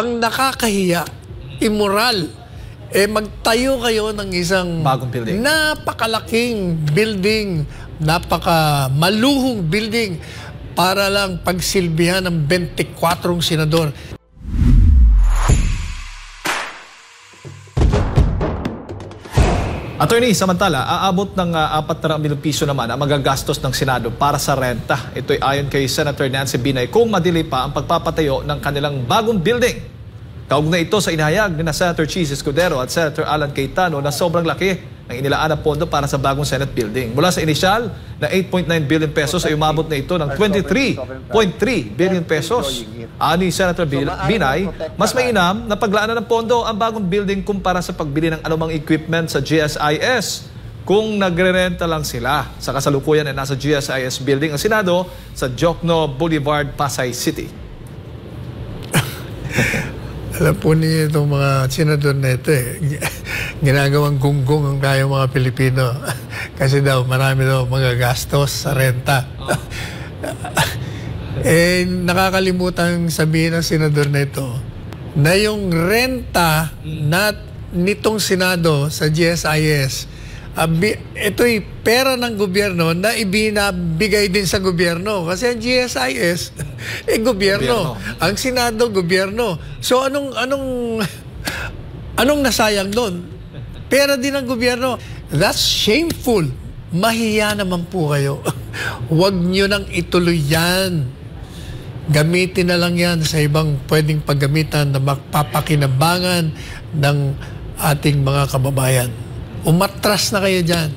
Ang nakakahiya, immoral, magtayo kayo ng isang bagong building. Napakalaking building, napakamaluhong building para lang pagsilbihan ng 24 senador. Attorney, samantala, aabot ng 400 milyong piso naman ang magagastos ng Senado para sa renta. Ito'y ayon kay Senator Nancy Binay kung madili pa ang pagpapatayo ng kanilang bagong building. Kaugnay ito sa inihayag ni Senator Chis Escudero at Senator Alan Cayetano na sobrang laki ng inilaan na pondo para sa bagong Senate building. Mula sa inisyal na 8.9 billion pesos ay umabot na ito ng 23.3 billion pesos. Ani Senator Binay, mas mainam na paglaanan ng pondo ang bagong building kumpara sa pagbili ng anumang equipment sa GSIS. Kung nagre-renta lang sila, sa kasalukuyan ay nasa GSIS building ang Senado sa Jokno Boulevard, Pasay City. Alam po niyo itong mga senador na ito ginagawang gunggong ang tayong mga Pilipino. Kasi daw marami daw magagastos sa renta. Nakakalimutan sabihin ng senador na ito na yung renta nitong Senado sa GSIS, ito'y pera ng gobyerno na ibinabigay din sa gobyerno. Kasi ang GSIS, gobyerno. Ang Senado, gobyerno. So anong nasayang doon? Pera din ng gobyerno. That's shameful. Mahiya naman po kayo. Huwag nyo nang ituloy yan. Gamitin na lang yan sa ibang pwedeng paggamitan na magpapakinabangan ng ating mga kababayan. Umatras na kayo dyan.